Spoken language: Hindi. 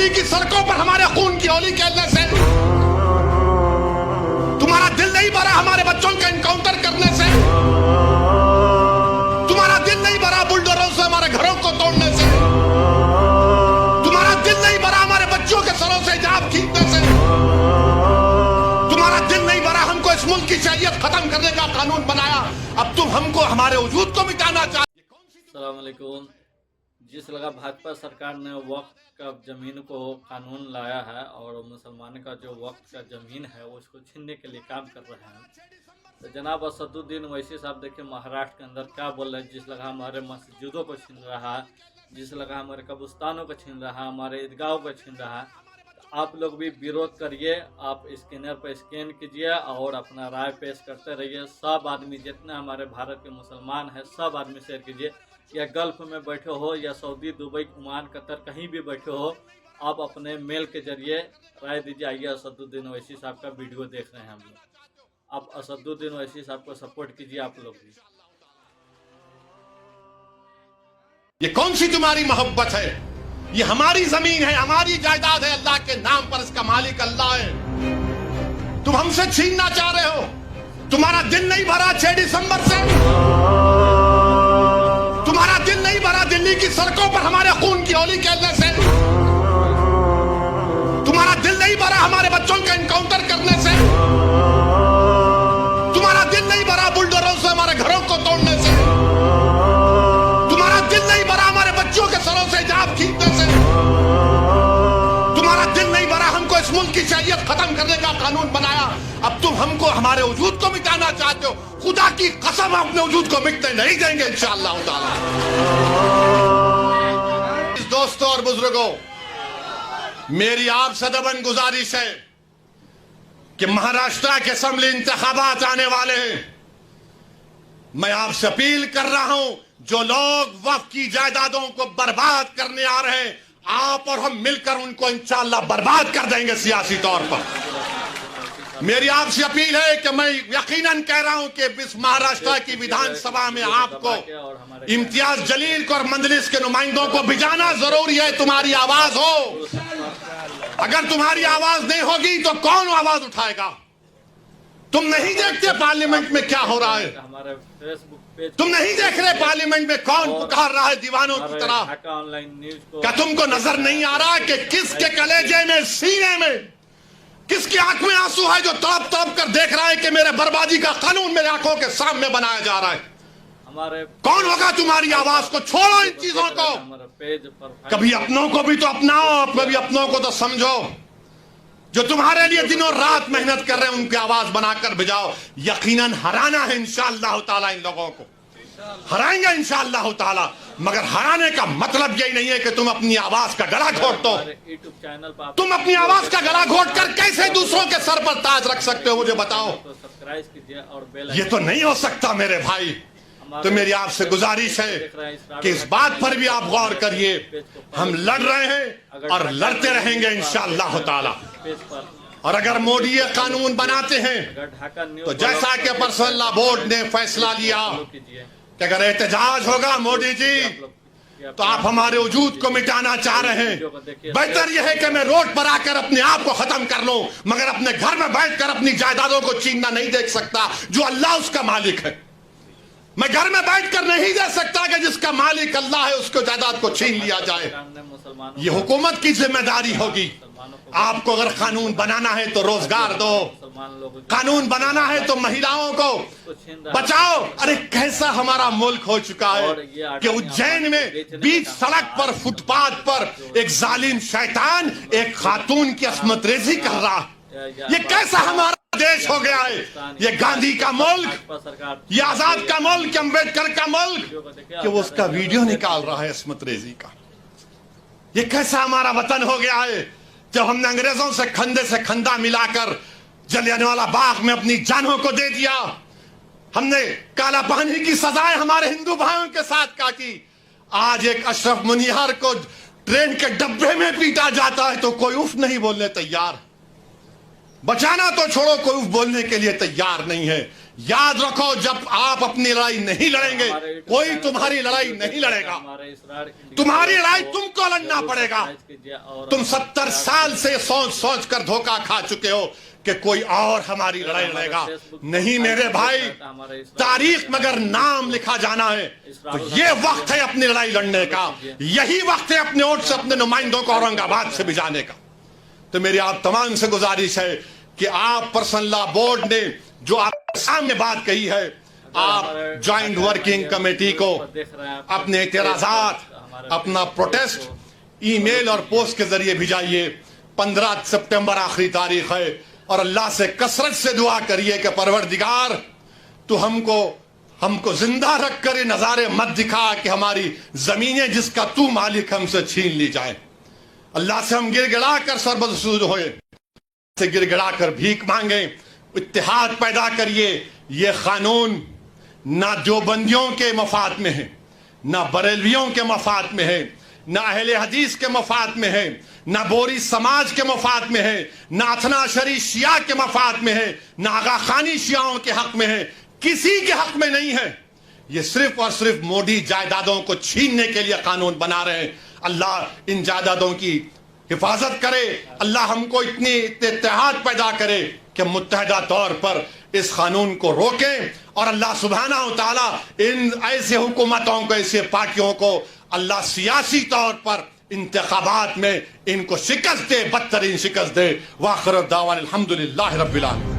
दिल्ली की सड़कों पर हमारे खून की होली खेलने से? तुम्हारा दिल नहीं भरा हमारे बच्चों का एनकाउंटर करने से? तुम्हारा दिल नहीं भरा बुलडोजरों से हमारे घरों को तोड़ने से? तुम्हारा दिल नहीं भरा हमारे बच्चों के सरों से हिजाब खींचने से? तुम्हारा दिल नहीं भरा हमको इस मुल्क की शरीयत खत्म करने का कानून बनाया, अब तुम हमको हमारे वजूद को मिटाना चाहते? अस्सलाम वालेकुम। जिस लगा भाजपा सरकार ने वक्फ का ज़मीन को कानून लाया है और मुसलमान का जो वक्फ का ज़मीन है वो उसको छीनने के लिए काम कर रहे हैं, तो जनाब असदुद्दीन ओवैसी साहब देखिए महाराष्ट्र के अंदर क्या बोल रहे हैं। जिस लगा हमारे मस्जिदों को छीन रहा है, जिस लगा हमारे कब्रिस्तानों को छीन रहा है, हमारे ईदगाहों को छीन रहा है, तो आप लोग भी विरोध करिए। आप स्कैनर पर स्कैन कीजिए और अपना राय पेश करते रहिए। सब आदमी जितने हमारे भारत के मुसलमान हैं सब आदमी शेयर कीजिए। या गल्फ में बैठे हो या सऊदी, दुबई, ओमान, कतर कहीं भी बैठे हो, आप अपने मेल के जरिए राय दीजिए। आइए असदुद्दीन ओवैसी साहब का वीडियो देख रहे हैं हम लोग, आप असदुद्दीन ओवैसी साहब को सपोर्ट कीजिए आप लोग भी। ये कौन सी तुम्हारी मोहब्बत है? ये हमारी जमीन है, हमारी जायदाद है, अल्लाह के नाम पर इसका मालिक अल्लाह है। तुम हमसे छीनना चाह रहे हो? तुम्हारा दिल नहीं भरा 6 दिसंबर से? तुम्हारा दिल नहीं भरा दिल्ली की सड़कों पर हमारे खून की होली खेलने से? तुम्हारा दिल नहीं भरा हमारे बच्चों का एनकाउंटर करने से? तुम्हारा दिल नहीं भरा बुलडोजरों से हमारे घरों को तोड़ने से? तुम्हारा दिल नहीं भरा हमारे बच्चों के सरों से हिजाब खींचने से? तुम्हारा दिल नहीं भरा हमको इस मुल्क की शरीयत खत्म करने का कानून बनाया, अब तुम हमको हमारे वजूद को मिटाना चाहते हो? खुदा की कसम अपने वजूद को मिटने नहीं देंगे इंशाअल्लाह ताला। दोस्तों और बुजुर्गों, मेरी आपसे दबन गुजारिश है कि महाराष्ट्र के असेंबली इंतखाबात आने वाले हैं। मैं आपसे अपील कर रहा हूं, जो लोग वक्फ की जायदादों को बर्बाद करने आ रहे हैं, आप और हम मिलकर उनको इंशाअल्लाह बर्बाद कर देंगे सियासी तौर पर। मेरी आपसे अपील है कि मैं यकीनन कह रहा हूं कि इस महाराष्ट्र की विधानसभा में आपको इम्तियाज जलील को और मंजलिस के नुमाइंदों को भिजाना जरूरी है। तुम्हारी आवाज हो, अगर तुम्हारी आवाज नहीं होगी तो कौन आवाज उठाएगा? तुम नहीं देखते पार्लियामेंट में क्या हो रहा है? तुम नहीं देख रहे पार्लियामेंट में कौन पुकार रहा है दीवानों की तरह? क्या तुमको नजर नहीं आ रहा कि किसके कलेजे में, सीने में, किसकी आंख में आंसू है जो तड़प तड़प कर देख रहा है कि मेरे बर्बादी का कानून मेरे आंखों के सामने बनाया जा रहा है? कौन होगा तुम्हारी आवाज को? छोड़ो इन चीजों को। कभी अपनों को भी तो अपनाओ, कभी अपनों को तो समझो। जो तुम्हारे लिए दिनों रात मेहनत कर रहे हैं उनकी आवाज बनाकर भिजाओ। यकीनन हराना है इंशाअल्लाह ताला, इन लोगों को हराएंगे इंशाअल्लाह ताला। मगर हराने का मतलब यही नहीं है कि तुम अपनी आवाज का गला घोट दो। तुम अपनी आवाज का गला घोट कर कैसे दूसरों के सर पर ताज रख सकते हो, मुझे बताओ। ये तो नहीं हो सकता मेरे भाई। तो मेरी आपसे गुजारिश है कि इस बात पर भी आप गौर करिए। हम लड़ रहे हैं और लड़ते रहेंगे इंशाअल्लाह ताला। और अगर मोदी ये कानून बनाते हैं तो जैसा कि पर्सनल लॉ बोर्ड ने फैसला लिया कि अगर एहतजाज होगा मोदी जी तो आप हमारे वजूद को मिटाना चाह रहे हैं, बेहतर यह है कि मैं रोड पर आकर अपने आप को खत्म कर लूं, मगर अपने घर में बैठकर अपनी जायदादों को छीनना नहीं देख सकता जो अल्लाह उसका मालिक है। मैं घर में बैठकर नहीं दे सकता कि जिसका मालिक अल्लाह है उसको जायदाद को छीन लिया जाए। ये हुकूमत की जिम्मेदारी होगी। आपको अगर कानून बनाना है तो रोजगार दो, कानून बनाना है तो महिलाओं को बचाओ। अरे कैसा हमारा मुल्क हो चुका है कि उज्जैन में बीच सड़क पर, फुटपाथ पर एक जालिम शैतान एक खातून की अस्मत रेजी कर रहा है। ये कैसा हमारा देश हो गया है? ये गांधी का मुल्क, ये आजाद का मुल्क, अम्बेडकर का मुल्क, कि वो उसका वीडियो निकाल रहा है अस्मत रेजी का। ये कैसा हमारा वतन हो गया है जब हमने अंग्रेजों से खंदा मिलाकर जलियांवाला बाग में अपनी जानों को दे दिया। हमने काला पानी की सजाएं हमारे हिंदू भाइयों के साथ काटी। आज एक अशरफ मुनिहार को ट्रेन के डब्बे में पीटा जाता है तो कोई उफ नहीं बोलने तैयार। बचाना तो छोड़ो, कोई उफ बोलने के लिए तैयार नहीं है। याद रखो, जब आप अपनी लड़ाई नहीं लड़ेंगे, कोई तुम्हारी लड़ाई नहीं लड़ेगा। तुम्हारी लड़ाई तुमको लड़ना पड़ेगा। तुम 70 साल से सोच सोच कर धोखा खा चुके हो कि कोई और हमारी लड़ाई लड़ेगा। नहीं मेरे भाई, तारीख में अगर नाम लिखा जाना है तो ये वक्त है अपनी लड़ाई लड़ने का। यही वक्त है अपने वोट से अपने नुमाइंदों को औरंगाबाद से भिजाने का। तो मेरी आप तमाम से गुजारिश है कि आप पर्सनल लॉ बोर्ड ने जो आपके सामने बात कही है, आप ज्वाइंट वर्किंग कमेटी को अपने एतराजात, अपना प्रोटेस्ट ईमेल और पोस्ट के जरिए भिजाइए। 15 सितंबर आखिरी तारीख है और अल्लाह से कसरत से दुआ करिए कि परवरदिगार तू हमको जिंदा रख कर ये नजारे मत दिखा कि हमारी जमीनें जिसका तू मालिक हमसे छीन ली जाए। अल्लाह से हम गिड़गिड़ा कर सरबसूद होए, से गिड़गिड़ा कर भीख मांगे, इत्तेहाद पैदा करिए। ये कानून ना देवबंदियों के मफाद में है, ना बरेलवियों के मफाद में है, ना अहले हदीस के मफाद में है, ना बोरी समाज के मफाद में है, ना अथना शरी शिया के मफाद में है, ना आगा खानी शियाओं के हक में है, किसी के हक में नहीं है। ये सिर्फ और सिर्फ मोदी जायदादों को छीनने के लिए कानून बना रहे हैं। अल्लाह इन जायदादों की हिफाजत करे। अल्लाह हमको इतनी इत्तेहाद पैदा करे कि मुत्तहदा तौर पर इस कानून को रोकें और अल्लाह सुब्हानहू व तआला इन ऐसे हुकूमतों को, ऐसे पार्टियों को अल्लाह सियासी तौर पर इंतखाबात में इनको शिकस्त दे, बदतरीन शिकस्त दे। वाखिर दावाना अल्हम्दुलिल्लाहि रब्बिल आलमीन।